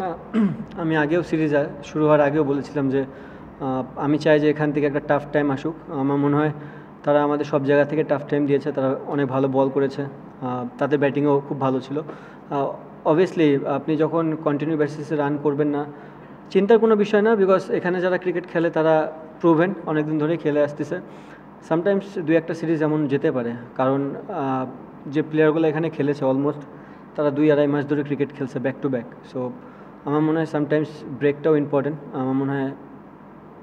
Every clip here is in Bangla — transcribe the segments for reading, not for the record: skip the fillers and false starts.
না, আমি আগেও সিরিজ শুরু হওয়ার আগেও বলেছিলাম যে আমি চাই যে এখান থেকে একটা টাফ টাইম আসুক। আমার মনে হয় তারা আমাদের সব জায়গা থেকে টাফ টাইম দিয়েছে, তারা অনেক ভালো বল করেছে, তাদের ব্যাটিংও খুব ভালো ছিল। অবভিয়াসলি আপনি যখন কন্টিনিউ বেসিসে রান করবেন না, চিন্তার কোনো বিষয় না, বিকজ এখানে যারা ক্রিকেট খেলে তারা প্রুভেন, অনেক দিন ধরেই খেলে আসতেছে। সামটাইমস দুই একটা সিরিজ এমন যেতে পারে, কারণ যে প্লেয়ারগুলো এখানে খেলেছে অলমোস্ট তারা 2-2.5 মাস ধরে ক্রিকেট খেলছে ব্যাক টু ব্যাক। সো আমার মনে হয় সামটাইমস ব্রেকটাও ইম্পর্টেন্ট। আমার মনে হয়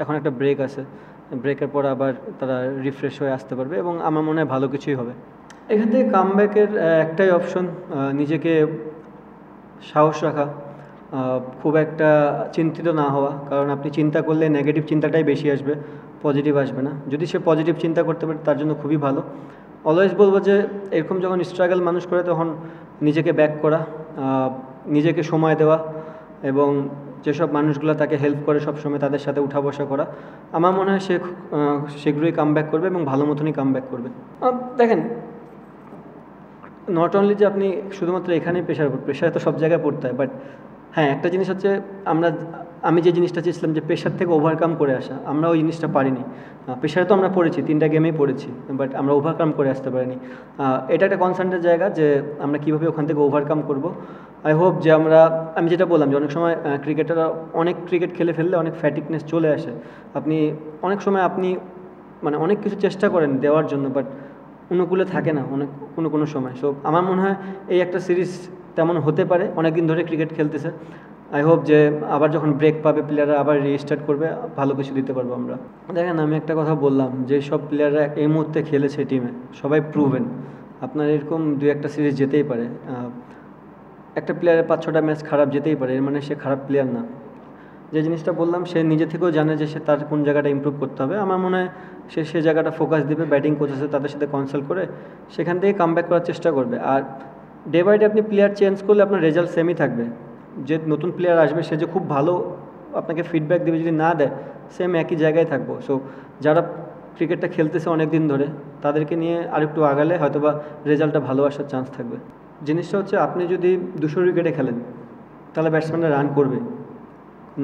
এখন একটা ব্রেক আছে, ব্রেকের পর আবার তারা রিফ্রেশ হয়ে আসতে পারবে এবং আমার মনে হয় ভালো কিছুই হবে এখান থেকে। কামব্যাকের একটাই অপশন, নিজেকে সাহস রাখা, খুব একটা চিন্তিত না হওয়া, কারণ আপনি চিন্তা করলে নেগেটিভ চিন্তাটাই বেশি আসবে, পজিটিভ আসবে না। যদি সে পজিটিভ চিন্তা করতে পারে তার জন্য খুবই ভালো। অলওয়েজ বলবো যে এরকম যখন স্ট্রাগল মানুষ করে তখন নিজেকে ব্যাক করা, নিজেকে সময় দেওয়া এবং যেসব মানুষগুলো তাকে হেল্প করে সবসময় তাদের সাথে উঠা বসা করা, আমার মনে হয় সে শীঘ্রই কামব্যাক করবে এবং ভালো মতনই কামব্যাক করবে। দেখেন, নট অনলি যে আপনি শুধুমাত্র এখানেই প্রেশার তো সব জায়গায় পড়তে হয়, বাট হ্যাঁ একটা জিনিস হচ্ছে আমি যে জিনিসটা চেয়েছিলাম যে প্রেশার থেকে ওভারকাম করে আসা, আমরা ওই জিনিসটা পারিনি। প্রেশারে তো আমরা পড়েছি, 3টা গেমেই পড়েছি, বাট আমরা ওভারকাম করে আসতে পারিনি। এটা একটা কনসার্নের জায়গা যে আমরা কীভাবে ওখান থেকে ওভারকাম করব। আই হোপ যে আমি যেটা বললাম যে অনেক সময় ক্রিকেটাররা অনেক ক্রিকেট খেলে ফেললে অনেক ফ্যাটিকনেস চলে আসে। আপনি অনেক সময় মানে অনেক কিছু চেষ্টা করেন দেওয়ার জন্য, বাট অনুকূলে থাকে না কোনো সময়। সো আমার মনে হয় এই একটা সিরিজ তেমন হতে পারে, অনেক দিন ধরে ক্রিকেট খেলতেছে। আই হোপ যে আবার যখন ব্রেক পাবে প্লেয়াররা আবার রিস্টার্ট করবে, ভালো কিছু দিতে পারবো আমরা। দেখেন, আমি একটা কথা বললাম যে সব প্লেয়াররা এই মুহূর্তে খেলেছে টিমে সবাই প্রুভেন। আপনার এরকম 2-1টা সিরিজ যেতেই পারে, একটা প্লেয়ারের 5-6টা ম্যাচ খারাপ যেতেই পারে, এর মানে সে খারাপ প্লেয়ার না। যে জিনিসটা বললাম সে নিজে থেকেও জানে যে সে তার কোন জায়গাটা ইমপ্রুভ করতে হবে। আমার মনে হয় সে জায়গাটা ফোকাস দেবে, ব্যাটিং কোচ আছে তাদের সাথে কনসাল্ট করে সেখান থেকে কামব্যাক করার চেষ্টা করবে। আর ডে বাই ডে আপনি প্লেয়ার চেঞ্জ করলে আপনার রেজাল্ট সেমই থাকবে। যে নতুন প্লেয়ার আসবে সে যে খুব ভালো আপনাকে ফিডব্যাক দেবে, যদি না দেয় সেম একই জায়গায় থাকবো। সো যারা ক্রিকেটটা খেলতেছে অনেক দিন ধরে তাদেরকে নিয়ে আরেকটু আগালে হয়তোবা রেজাল্টটা ভালো আসার চান্স থাকবে। জিনিসটা হচ্ছে আপনি যদি 200 উইকেটে খেলেন তাহলে ব্যাটসম্যানরা রান করবে,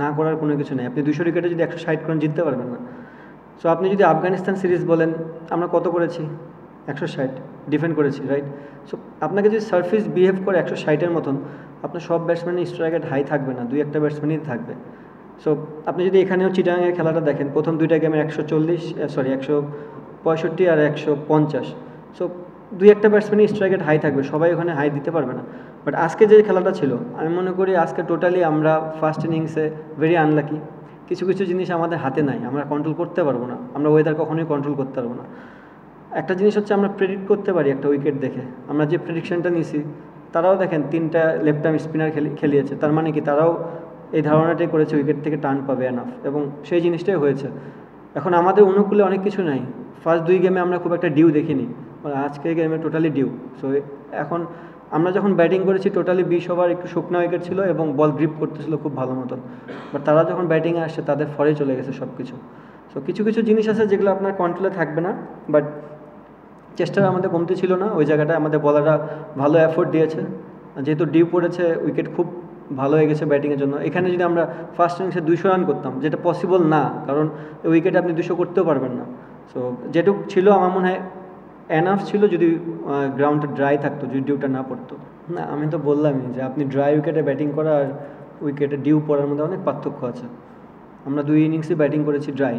না করার কোনো কিছু নেই। আপনি 200 উইকেটে যদি 160 রান জিততে পারবেন না। সো আপনি যদি আফগানিস্তান সিরিজ বলেন, আমরা কত করেছি? 160 ডিফেন্ড করেছি, রাইট? সো আপনাকে যদি সার্ফিস বিহেভ করে 160-এর মতন, আপনার সব ব্যাটসম্যানের স্ট্রাইক রেট হাই থাকবে না, 2-1টা ব্যাটসম্যানই থাকবে। সো আপনি যদি এখানেও চিটাগাংয়ের খেলাটা দেখেন, প্রথম 2টা গেমে 165 আর 150। সো 2-1টা ব্যাটসম্যানই স্ট্রাইক রেট হাই থাকবে, সবাই ওখানে হাই দিতে পারবে না। বাট আজকে যে খেলাটা ছিল, আমি মনে করি আজকে টোটালি আমরা ফার্স্ট ইনিংসে ভেরি আনলাকি। কিছু কিছু জিনিস আমাদের হাতে নাই, আমরা কন্ট্রোল করতে পারবো না, আমরা ওয়েদার কখনোই কন্ট্রোল করতে পারবো না। একটা জিনিস হচ্ছে আমরা প্রেডিক্ট করতে পারি একটা উইকেট দেখে, আমরা যে প্রেডিকশনটা নিছি, তারাও দেখেন 3টা লেফট আর্ম স্পিনার খেলিয়েছে, তার মানে কি তারাও এই ধারণাটাই করেছে উইকেট থেকে টার্ন পাবে এনাফ, এবং সেই জিনিসটাই হয়েছে। এখন আমাদের অনুকূলে অনেক কিছু নাই। ফার্স্ট 2 গেমে আমরা খুব একটা ডিউ দেখিনি, আজকের গেমে টোটালি ডিউ। সো এখন আমরা যখন ব্যাটিং করেছি টোটালি 20 ওভার একটু শুকনো উইকেট ছিল এবং বল গ্রিপ করতেছিল খুব ভালো মতন, বাট তারা যখন ব্যাটিংয়ে আসছে তাদের ফরে চলে গেছে সব কিছু। সো কিছু কিছু জিনিস আছে যেগুলো আপনার কন্ট্রোলে থাকবে না, বাট চেষ্টাটা আমাদের কমতি ছিল না। ওই জায়গাটায় আমাদের বলাররা ভালো এফোর্ট দিয়েছে, যেহেতু ডিউ পড়েছে উইকেট খুব ভালো হয়ে গেছে ব্যাটিংয়ের জন্য। এখানে যদি আমরা ফার্স্ট ইনিংসে 200 রান করতাম, যেটা পসিবল না, কারণ এই উইকেটে আপনি 200 করতেও পারবেন না। সো যেটুকু ছিল আমার মনে হয় এনাফ ছিল, যদি গ্রাউন্ডটা ড্রাই থাকতো, যদি ডিউটা না পড়তো। না, আমি তো বললামই যে আপনি ড্রাই উইকেটে ব্যাটিং করা আর উইকেটে ডিউ পড়ার মধ্যে অনেক পার্থক্য আছে। আমরা 2 ইনিংসই ব্যাটিং করেছি ড্রাই।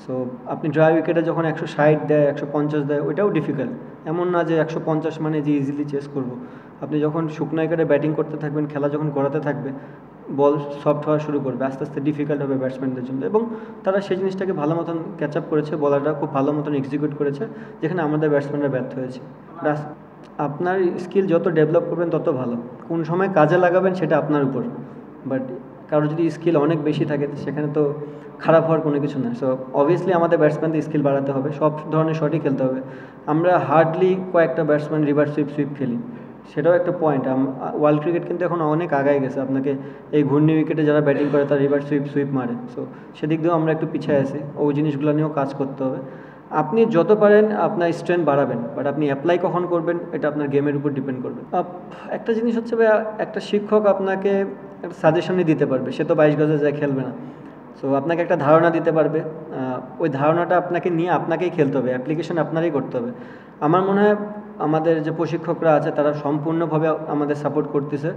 সো আপনি ড্রাই উইকেটে যখন 160 দেয়, 150 দেয়, ওইটাও ডিফিকাল্ট। এমন না যে 150 মানে যে ইজিলি চেস করব। আপনি যখন শুকনো উইকেটে ব্যাটিং করতে থাকবেন, খেলা যখন গড়াতে থাকবে, বল সফট হওয়া শুরু করবে, আস্তে আস্তে ডিফিকাল্ট হবে ব্যাটসম্যানদের জন্য, এবং তারা সেই জিনিসটাকে ভালো মতন ক্যাচ আপ করেছে, বলাররা খুব ভালো মতন এক্সিকিউট করেছে, যেখানে আমাদের ব্যাটসম্যানরা ব্যর্থ হয়েছে। ব্যাস, আপনার স্কিল যত ডেভেলপ করবেন তত ভালো, কোন সময় কাজে লাগাবেন সেটা আপনার উপর। বাট কারো যদি স্কিল অনেক বেশি থাকে সেখানে তো খারাপ হওয়ার কোনো কিছু না। সো অবভিয়াসলি আমাদের ব্যাটসম্যানদের স্কিল বাড়াতে হবে, সব ধরনের শটই খেলতে হবে। আমরা হার্ডলি কয়েকটা ব্যাটসম্যান রিভার্স সুইপ খেলি, সেটাও একটা পয়েন্ট। ওয়ার্ল্ড ক্রিকেট কিন্তু এখন অনেক আগায় গেছে, আপনাকে এই ঘূর্ণি উইকেটে যারা ব্যাটিং করে তারা রিভার্স সুইপ মারে। সো সেদিক দিয়েও আমরা একটু পিছিয়ে আছি, ওই জিনিসগুলো নিয়েও কাজ করতে হবে। আপনি যত পারেন আপনার স্ট্রেংথ বাড়াবেন, বাট আপনি অ্যাপ্লাই কখন করবেন এটা আপনার গেমের উপর ডিপেন্ড করবে। একটা জিনিস হচ্ছে ভাই, একটা শিক্ষক আপনাকে একটা সাজেশনই দিতে পারবে, সে তো 22 গজে যায় খেলবে না। সো আপনাকে একটা ধারণা দিতে পারবে, ওই ধারণাটা আপনাকে নিয়ে আপনাকেই খেলতে হবে, অ্যাপ্লিকেশন আপনারই করতে হবে। আমার মনে হয় আমাদের যে প্রশিক্ষকরা আছে তারা সম্পূর্ণভাবে আমাদের সাপোর্ট করতেছে,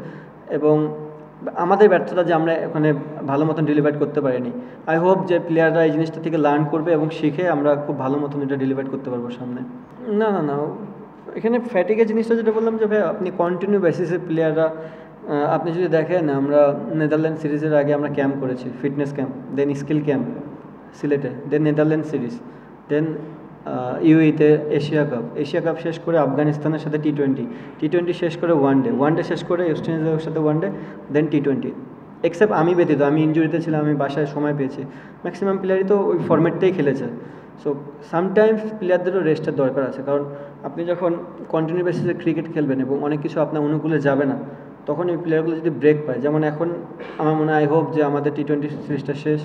এবং আমাদের ব্যর্থতা যে আমরা ওখানে ভালো মতন ডেলিভার করতে পারিনি। আই হোপ যে প্লেয়াররা এই জিনিসটা থেকে লার্ন করবে এবং শিখে আমরা খুব ভালো মতন এটা ডেলিভার করতে পারবো সামনে। না না না, এখানে ফ্যাটিকের জিনিসটা যেটা বললাম যে ভাই আপনি কন্টিনিউ বেসিসে প্লেয়াররা, আপনি যদি দেখেন আমরা নেদারল্যান্ড সিরিজের আগে আমরা ক্যাম্প করেছি, ফিটনেস ক্যাম্প, দেন স্কিল ক্যাম্প সিলেটে, দেন নেদারল্যান্ড সিরিজ, দেন ইউইতে এশিয়া কাপ শেষ করে আফগানিস্তানের সাথে টি টোয়েন্টি শেষ করে ওয়ান ডে শেষ করে ওয়েস্ট ইন্ডিজের সাথে ওয়ান ডে, দেন টি20। এক্সেপ্ট আমি ব্যতীত, আমি ইনজুরিতে ছিলাম, আমি বাসায় সময় পেয়েছি, ম্যাক্সিমাম প্লেয়ারই তো ওই ফরম্যাটটাই খেলেছে। সো সামটাইমস প্লেয়ারদেরও রেস্টের দরকার আছে, কারণ আপনি যখন কন্টিনিউ বেসিসে ক্রিকেট খেলবেন এবং অনেক কিছু আপনার অনুকূলে যাবে না, তখন এই প্লেয়ারগুলো যদি ব্রেক পায়, যেমন এখন আমার মনে হয় আই হোপ যে আমাদের টি20 সিরিজটা শেষ,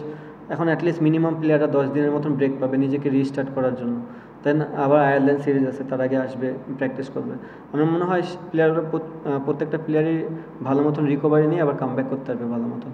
এখন অ্যাটলিস্ট মিনিমাম প্লেয়াররা 10 দিনের মতন ব্রেক পাবে নিজেকে রিস্টার্ট করার জন্য, দেন আবার আয়ারল্যান্ড সিরিজ আছে, তার আগে আসবে, প্র্যাকটিস করবে। আমার মনে হয় প্লেয়াররা প্রত্যেকটা প্লেয়ারই ভালো মতন রিকভারি নিয়ে আবার কামব্যাক করতে পারবে ভালো মতন।